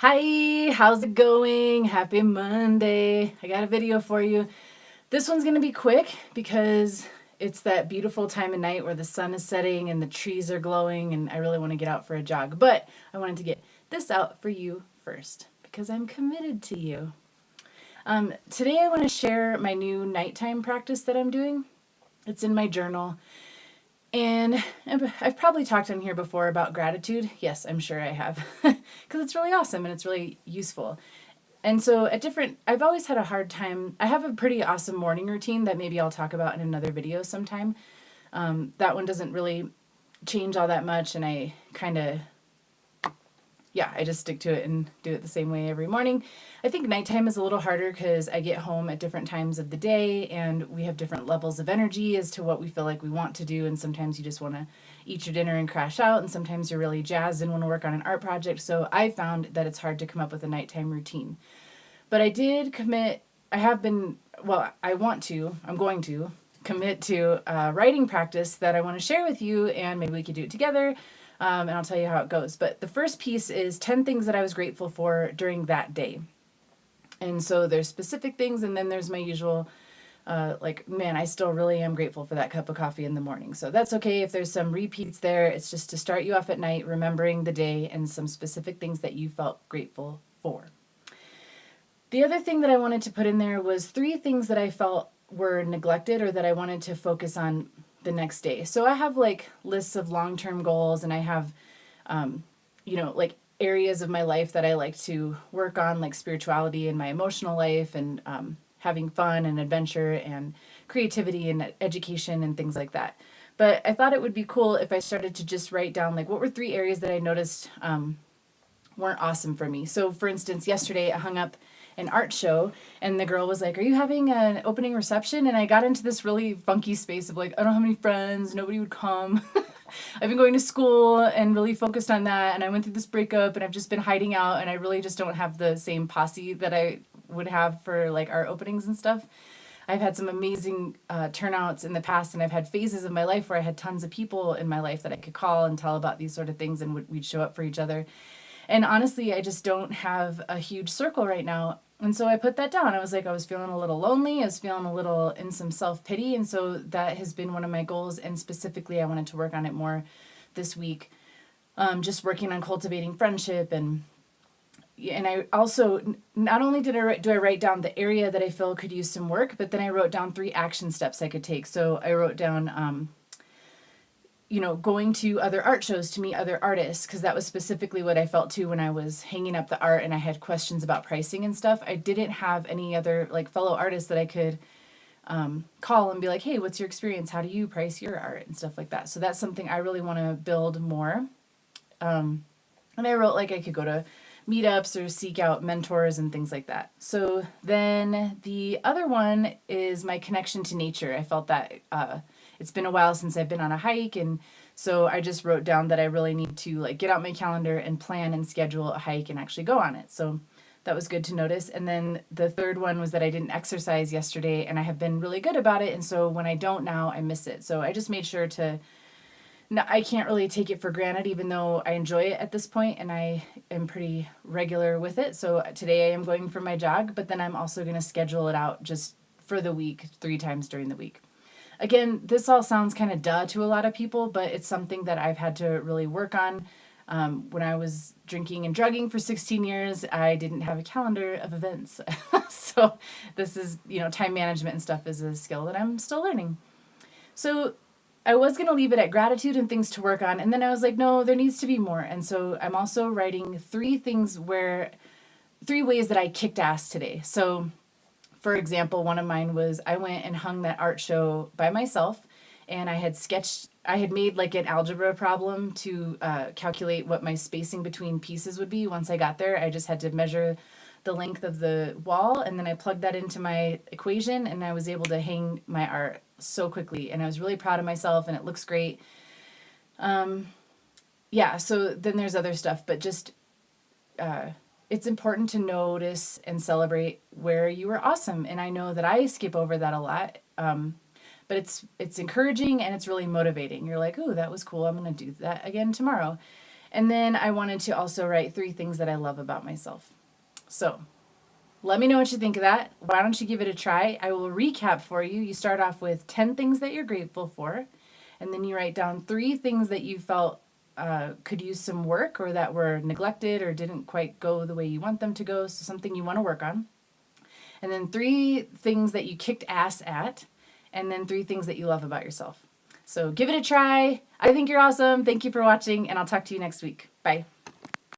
Hi, how's it going? Happy Monday. I got a video for you. This one's going to be quick because it's that beautiful time of night where the sun is setting and the trees are glowing, and I really want to get out for a jog. But I wanted to get this out for you first because I'm committed to you. Today, I want to share my new nighttime practice that I'm doing. It's in my journal. And I've probably talked on here before about gratitude. Yes, I'm sure I have. Because it's really awesome and it's really useful. And so I've always had a hard time. I have a pretty awesome morning routine that maybe I'll talk about in another video sometime. That one doesn't really change all that much. And I just stick to it and do it the same way every morning. I think nighttime is a little harder because I get home at different times of the day and we have different levels of energy as to what we feel like we want to do. And sometimes you just want to eat your dinner and crash out. And sometimes you're really jazzed and want to work on an art project. So I found that it's hard to come up with a nighttime routine. But I did commit, I'm going to commit to a writing practice that I want to share with you, and maybe we could do it together. And I'll tell you how it goes. But the first piece is 10 things that I was grateful for during that day. And so there's specific things, and then there's my usual, I still really am grateful for that cup of coffee in the morning. So that's okay if there's some repeats there. It's just to start you off at night, remembering the day and some specific things that you felt grateful for. The other thing that I wanted to put in there was 3 things that I felt were neglected or that I wanted to focus on the next day. So I have like lists of long-term goals, and I have, like areas of my life that I like to work on, like spirituality and my emotional life, and having fun and adventure and creativity and education and things like that. But I thought it would be cool if I started to just write down like what were 3 areas that I noticed weren't awesome for me. So for instance, yesterday I hung up an art show and the girl was like, "Are you having an opening reception?" And I got into this really funky space of like, I don't have any friends, nobody would come. I've been going to school and really focused on that, and I went through this breakup and I've just been hiding out, and I really just don't have the same posse that I would have for like art openings and stuff. I've had some amazing turnouts in the past, and I've had phases of my life where I had tons of people in my life that I could call and tell about these sort of things, and we'd show up for each other. And honestly, I just don't have a huge circle right now. And so I put that down. I was like, I was feeling a little lonely. I was feeling a little in some self pity. And so that has been one of my goals. And specifically, I wanted to work on it more this week. Just working on cultivating friendship. And I also, not only do I write down the area that I feel could use some work, but then I wrote down 3 action steps I could take. So I wrote down, going to other art shows to meet other artists, because that was specifically what I felt too when I was hanging up the art and I had questions about pricing and stuff. I didn't have any other like fellow artists that I could call and be like, "Hey, what's your experience? How do you price your art?" and stuff like that. So that's something I really want to build more. And I wrote like I could go to meetups or seek out mentors and things like that. So then the other one is my connection to nature. I felt that it's been a while since I've been on a hike, and so I just wrote down that I really need to like get out my calendar and plan and schedule a hike and actually go on it. So that was good to notice. And then the third one was that I didn't exercise yesterday, and I have been really good about it, and so when I don't now, I miss it. So I just made sure to no, I can't really take it for granted, even though I enjoy it at this point and I am pretty regular with it. So today I am going for my jog, but then I'm also going to schedule it out just for the week, 3 times during the week. Again, this all sounds kind of duh to a lot of people, but it's something that I've had to really work on. When I was drinking and drugging for 16 years, I didn't have a calendar of events. So this is, time management and stuff is a skill that I'm still learning. So I was going to leave it at gratitude and things to work on. And then I was like, no, there needs to be more. And so I'm also writing 3 ways that I kicked ass today. So, for example, one of mine was I went and hung that art show by myself, and I had made like an algebra problem to calculate what my spacing between pieces would be. Once I got there, I just had to measure the length of the wall, and then I plugged that into my equation, and I was able to hang my art so quickly, and I was really proud of myself, and it looks great. So then there's other stuff, but just it's important to notice and celebrate where you were awesome. And I know that I skip over that a lot. But it's encouraging and it's really motivating. You're like, "Ooh, that was cool. I'm going to do that again tomorrow." And then I wanted to also write 3 things that I love about myself. So let me know what you think of that. Why don't you give it a try? I will recap for you. You start off with 10 things that you're grateful for, and then you write down 3 things that you felt could use some work or that were neglected or didn't quite go the way you want them to go, so something you want to work on. And then 3 things that you kicked ass at, and then 3 things that you love about yourself. So give it a try. I think you're awesome. Thank you for watching, and I'll talk to you next week. Bye.